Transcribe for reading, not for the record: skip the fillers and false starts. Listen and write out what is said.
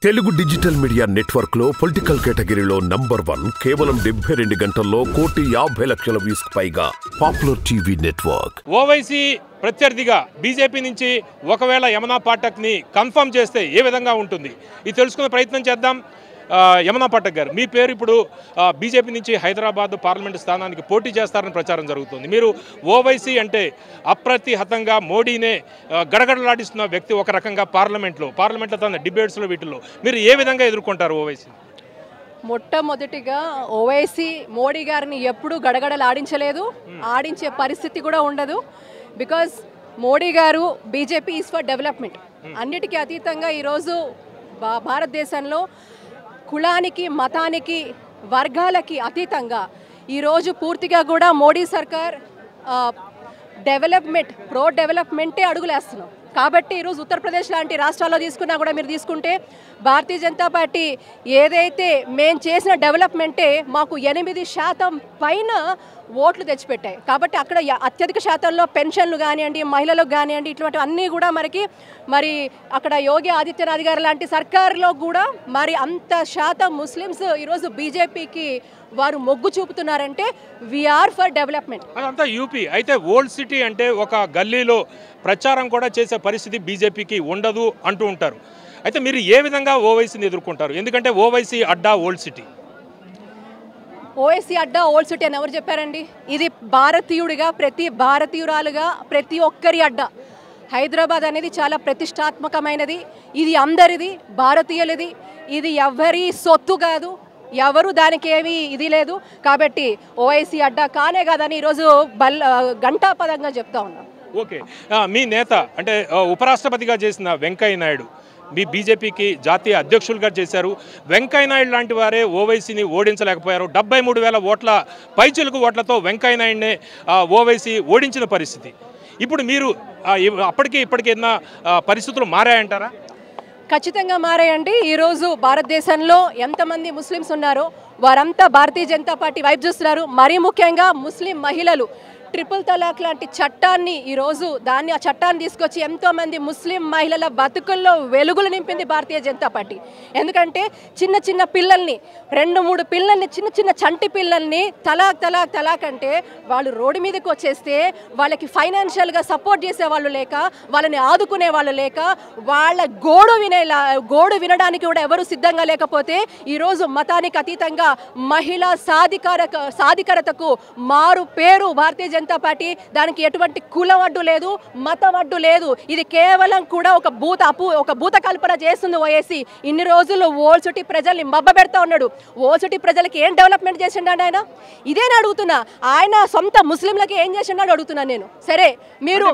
Telugu digital media network లో political కేటగిరీలో number 1 కేవలం 72 గంటల్లో 1,50,00,000 వ్యూస్ పైగా పాపులర్ టీవీ నెట్వర్క్. ఓవైసీ ప్రత్యర్థిగా బీజేపీ నుంచి ఒకవేళ యమునా పాఠక్ ని కన్ఫర్మ్ చేస్తే ఏ విధంగా ఉంటుంది ఇది తెలుసుకునే ప్రయత్నం చేద్దాం. యమునా పాఠక్ గారు, మీ పేరు ఇప్పుడు బీజేపీ నుంచి హైదరాబాద్ పార్లమెంటు స్థానానికి పోటీ చేస్తారని ప్రచారం జరుగుతుంది. మీరు ఓవైసీ అంటే అప్రతిహతంగా మోడీనే గడగడలాడిస్తున్న వ్యక్తి ఒక రకంగా పార్లమెంట్లో తన డిబేట్స్లో వీటిల్లో మీరు ఏ విధంగా ఎదుర్కొంటారు ఓవైసీ? మొట్టమొదటిగా ఓవైసీ మోడీ గారిని ఎప్పుడూ గడగడలు ఆడించే పరిస్థితి కూడా ఉండదు. బికాజ్ మోడీ గారు బీజేపీ ఈజ్ ఫర్ డెవలప్మెంట్. అన్నిటికీ అతీతంగా ఈరోజు భారతదేశంలో కులానికి, మతానికి, వర్గాలకి అతీతంగా ఈరోజు పూర్తిగా కూడా మోడీ సర్కార్ ప్రో డెవలప్మెంటే అడుగులేస్తున్నాం. కాబట్టి ఈరోజు ఉత్తరప్రదేశ్ లాంటి రాష్ట్రాల్లో తీసుకున్నా కూడా మీరు తీసుకుంటే భారతీయ జనతా పార్టీ ఏదైతే మేము చేసిన డెవలప్మెంటే మాకు 8% పైన ఓట్లు తెచ్చిపెట్టాయి. కాబట్టి అక్కడ అత్యధిక శాతంలో పెన్షన్లు కానివ్వండి, మహిళలకు కానివ్వండి, ఇటువంటి అన్నీ కూడా మరి అక్కడ యోగి ఆదిత్యనాథ్ గారు లాంటి సర్కారులో కూడా మరి అంత శాతం ముస్లిమ్స్ ఈరోజు బీజేపీకి వారు మొగ్గు చూపుతున్నారంటే వీఆర్ ఫర్ డెవలప్మెంట్. అదంతా యూపీ. అయితే ఓల్డ్ సిటీ అంటే ఒక గల్లీలో ప్రచారం కూడా చేసే పరిస్థితి బీజేపీకి ఉండదు అంటూ ఉంటారు. అయితే మీరు ఏ విధంగా ఓవైసీని ఎదుర్కొంటారు? ఎందుకంటే ఓవైసీ అడ్డా ఓల్డ్ సిటీ. ఓవైసీ అడ్డా ఓల్డ్ సిటీ అని ఎవరు చెప్పారండి? ఇది భారతీయుడిగా, ప్రతి భారతీయురాలుగా ప్రతి ఒక్కరి అడ్డా. హైదరాబాద్ అనేది చాలా ప్రతిష్టాత్మకమైనది. ఇది అందరిది, భారతీయులది. ఇది ఎవరి సొత్తు కాదు, ఎవరు దానికి ఏమీ ఇది లేదు. కాబట్టి ఓవైసీ అడ్డా కానే కాదని ఈరోజు గంటాపదంగా చెప్తా ఉన్నాం. ఓకే, మీ నేత అంటే ఉపరాష్ట్రపతిగా చేసిన వెంకయ్య నాయుడు మీ బీజేపీకి జాతీయ అధ్యక్షులుగా చేశారు. వెంకయ్య నాయుడు లాంటి వారే ఓవైసీని ఓడించలేకపోయారు. 73,000 ఓట్ల పైచిలుకు ఓట్లతో వెంకయ్య నాయుడినే ఓవైసీ ఓడించిన పరిస్థితి. ఇప్పుడు మీరు అప్పటికి ఇప్పటికి ఏదైనా పరిస్థితులు మారాయంటారా? ఖచ్చితంగా మారాయండి. ఈరోజు భారతదేశంలో ఎంతమంది ముస్లిమ్స్ ఉన్నారో వారంతా భారతీయ జనతా పార్టీ వైపు చూస్తున్నారు. మరీ ముఖ్యంగా ముస్లిం మహిళలు ట్రిపుల్ తలాక్ లాంటి చట్టాన్ని ఈరోజు ఆ చట్టాన్ని తీసుకొచ్చి ఎంతోమంది ముస్లిం మహిళల బతుకుల్లో వెలుగులు నింపింది భారతీయ జనతా పార్టీ. ఎందుకంటే చిన్న చిన్న పిల్లల్ని, 2-3 పిల్లల్ని, చిన్న చిన్న చంటి పిల్లల్ని తలాక్ అంటే వాళ్ళు రోడ్డు మీదకి వచ్చేస్తే వాళ్ళకి ఫైనాన్షియల్గా సపోర్ట్ చేసే వాళ్ళు లేక, వాళ్ళని ఆదుకునే వాళ్ళు లేక, వాళ్ళ గోడు వినడానికి కూడా ఎవరు సిద్ధంగా లేకపోతే ఈరోజు మతానికి అతీతంగా మహిళా సాధికారతకు మారు పేరు భారతీయ జనతా పార్టీ. దానికి ఎటువంటి కులం అడ్డు లేదు, మతం అడ్డు లేదు. ఇది కేవలం కూడా ఒక భూత కల్పన చేస్తుంది ఓవైసీ. ఇన్ని రోజులు ఓల్డ్ సిటీ ప్రజల్ని మబ్బబెడతా ఉన్నాడు. ఓల్డ్ సిటీ ప్రజలకి ఏం డెవలప్మెంట్ చేసిండు ఆయన? ఇదేనా అడుగుతున్నా. ఆయన సొంత ముస్లింలకి ఏం చేసిండని అడుగుతున్నా నేను. సరే, మీరు